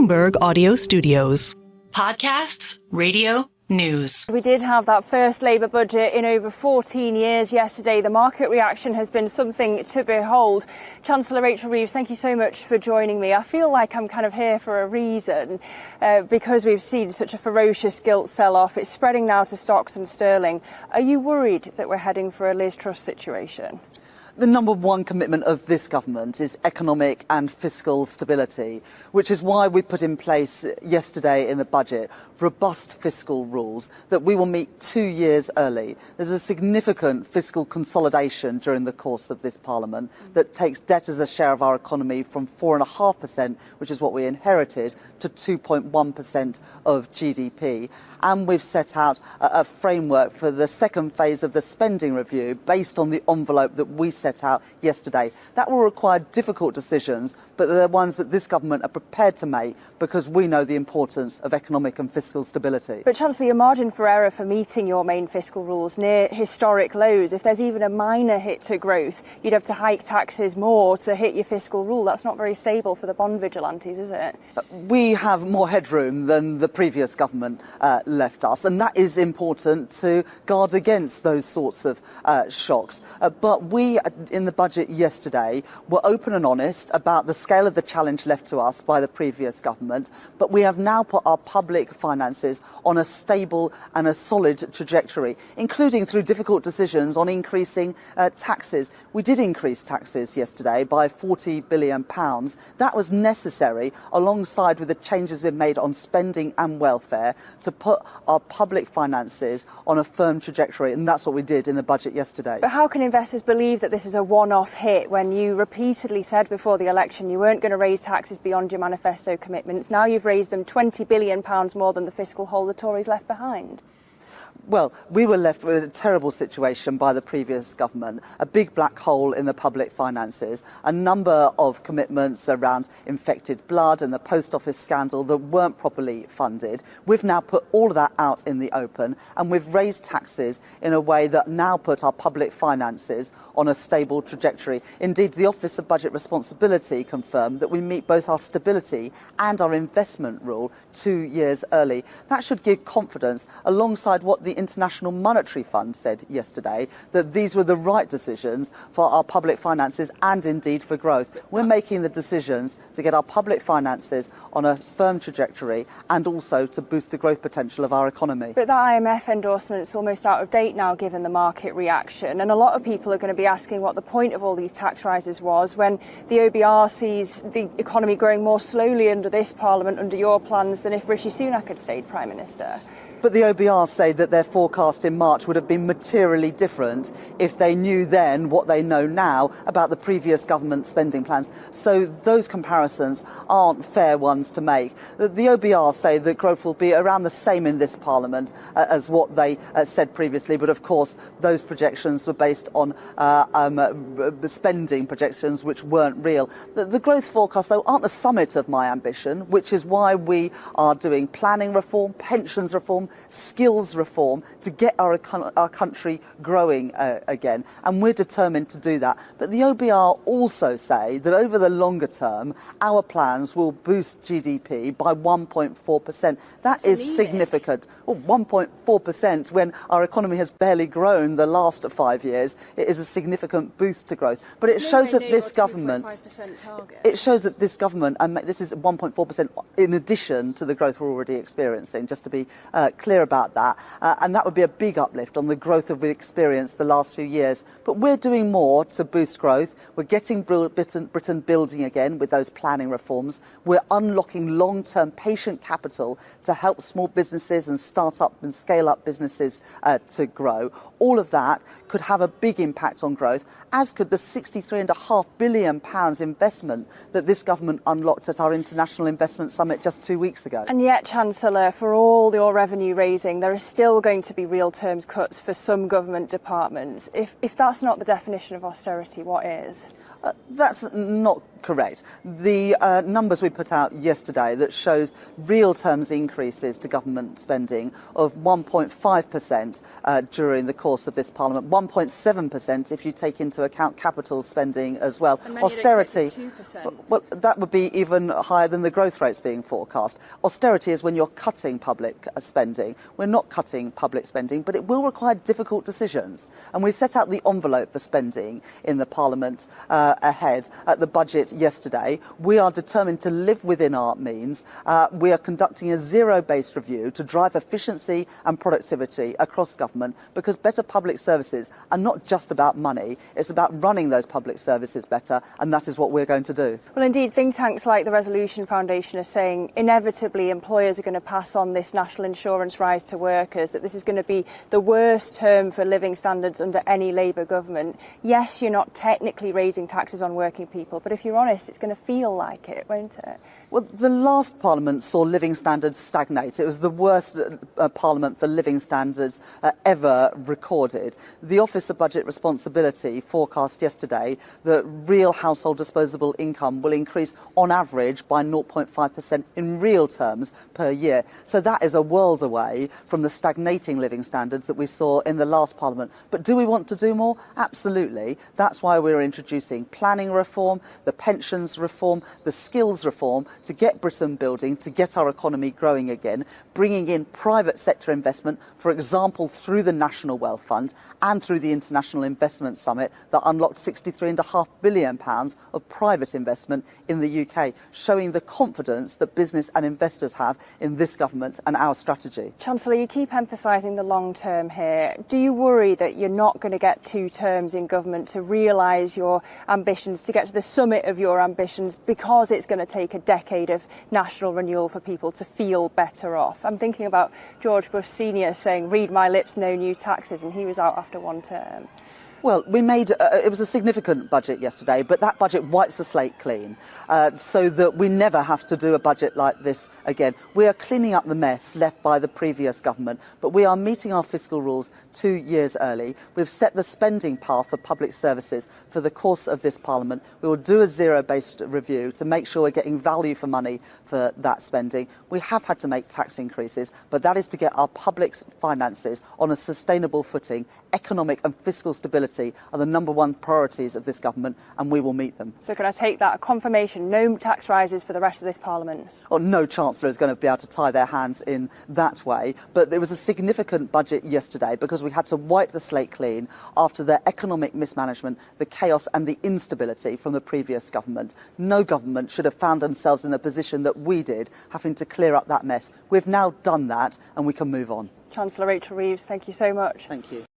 Bloomberg Audio Studios. Podcasts, radio, news. We did have that first Labour budget in over 14 years yesterday. The market reaction has been something to behold. Chancellor Rachel Reeves, thank you so much for joining me. I feel like I'm kind of here for a reason because we've seen such a ferocious gilt sell-off. It's spreading now to stocks and sterling. Are you worried that we're heading for a Liz Truss situation? The number one commitment of this government is economic and fiscal stability, which is why we put in place yesterday in the budget robust fiscal rules that we will meet 2 years early. There's a significant fiscal consolidation during the course of this Parliament that takes debt as a share of our economy from 4.5%, which is what we inherited, to 2.1% of GDP. And we've set out a framework for the second phase of the spending review based on the envelope that we set out yesterday. That will require difficult decisions, but they're ones that this government are prepared to make because we know the importance of economic and fiscal stability. But Chancellor, your margin for error for meeting your main fiscal rules near historic lows. If there's even a minor hit to growth, you'd have to hike taxes more to hit your fiscal rule. That's not very stable for the bond vigilantes, is it? We have more headroom than the previous government left us, and that is important to guard against those sorts of shocks. But we, in the budget yesterday, were open and honest about the scale of the challenge left to us by the previous government, but we have now put our public finances on a stable and a solid trajectory, including through difficult decisions on increasing taxes. We did increase taxes yesterday by £40 billion. That was necessary alongside with the changes we've made on spending and welfare to put our public finances on a firm trajectory, and that's what we did in the budget yesterday. But how can investors believe that this is a one-off hit when you repeatedly said before the election you weren't going to raise taxes beyond your manifesto commitments? Now you've raised them £20 billion more than the fiscal hole the Tories left behind. Well, we were left with a terrible situation by the previous government, a big black hole in the public finances, a number of commitments around infected blood and the post office scandal that weren't properly funded. We've now put all of that out in the open, and we've raised taxes in a way that now put our public finances on a stable trajectory. Indeed, the Office of Budget Responsibility confirmed that we meet both our stability and our investment rule 2 years early. That should give confidence, alongside what the International Monetary Fund said yesterday, that these were the right decisions for our public finances and indeed for growth. We're making the decisions to get our public finances on a firm trajectory and also to boost the growth potential of our economy. But the IMF endorsement's almost out of date now, given the market reaction, and a lot of people are going to be asking what the point of all these tax rises was when the OBR sees the economy growing more slowly under this Parliament, under your plans, than if Rishi Sunak had stayed Prime Minister. But the OBR say that their forecast in March would have been materially different if they knew then what they know now about the previous government spending plans. So those comparisons aren't fair ones to make. The OBR say that growth will be around the same in this Parliament as what they said previously. But of course, those projections were based on spending projections which weren't real. The growth forecasts, though, aren't the summit of my ambition, which is why we are doing planning reform, pensions reform, skills reform to get our country growing again, and we're determined to do that. But the OBR also say that over the longer term our plans will boost GDP by 1.4%. That is significant. 1.4% when our economy has barely grown the last 5 years. It is a significant boost to growth. But it shows that this government, and this is 1.4% in addition to the growth we're already experiencing, just to be clear about that, and that would be a big uplift on the growth that we've experienced the last few years. But we're doing more to boost growth. We're getting Britain building again with those planning reforms. We're unlocking long-term patient capital to help small businesses and start-up and scale-up businesses to grow. All of that could have a big impact on growth, as could the £63.5 billion investment that this government unlocked at our International Investment Summit just 2 weeks ago. And yet, Chancellor, for all your revenue raising, there are still going to be real terms cuts for some government departments. If that's not the definition of austerity, what is? That's not Correct. The numbers we put out yesterday that shows real terms increases to government spending of 1.5% during the course of this Parliament, 1.7% if you take into account capital spending as well. And Austerity, 2%. well, that would be even higher than the growth rates being forecast. Austerity is when you're cutting public spending. We're not cutting public spending, but it will require difficult decisions. And we set out the envelope for spending in the Parliament ahead at the budget yesterday. We are determined to live within our means. We are conducting a zero-based review to drive efficiency and productivity across government, because better public services are not just about money, it's about running those public services better, and that is what we're going to do. Well, indeed, think tanks like the Resolution Foundation are saying inevitably employers are going to pass on this national insurance rise to workers, that this is going to be the worst term for living standards under any Labour government. Yes, you're not technically raising taxes on working people, but if you're honest, it's going to feel like it, won't it? Well, the last Parliament saw living standards stagnate. It was the worst Parliament for living standards ever recorded. The Office of Budget Responsibility forecast yesterday that real household disposable income will increase on average by 0.5% in real terms per year. So that is a world away from the stagnating living standards that we saw in the last Parliament. But do we want to do more? Absolutely. That's why we're introducing planning reform, the pensions reform, the skills reform, to get Britain building, to get our economy growing again, bringing in private sector investment, for example, through the National Wealth Fund and through the International Investment Summit that unlocked £63.5 billion of private investment in the UK, showing the confidence that business and investors have in this government and our strategy. Chancellor, you keep emphasising the long term here. Do you worry that you're not going to get 2 terms in government to realise your ambitions, to get to the summit of your ambitions, because it's going to take a decade of national renewal for people to feel better off? I'm thinking about George Bush Senior saying, read my lips, no new taxes, and he was out after 1 term. Well, we made it was a significant budget yesterday, but that budget wipes the slate clean so that we never have to do a budget like this again. We are cleaning up the mess left by the previous government, but we are meeting our fiscal rules 2 years early. We've set the spending path for public services for the course of this Parliament. We will do a zero-based review to make sure we're getting value for money for that spending. We have had to make tax increases, but that is to get our public finances on a sustainable footing. Economic and fiscal stability are the number 1 priorities of this government, and we will meet them. So can I take that a confirmation, no tax rises for the rest of this Parliament? Well, no Chancellor is going to be able to tie their hands in that way, but there was a significant budget yesterday because we had to wipe the slate clean after the economic mismanagement, the chaos and the instability from the previous government. No government should have found themselves in the position that we did, having to clear up that mess. We've now done that, and we can move on. Chancellor Rachel Reeves, thank you so much. Thank you.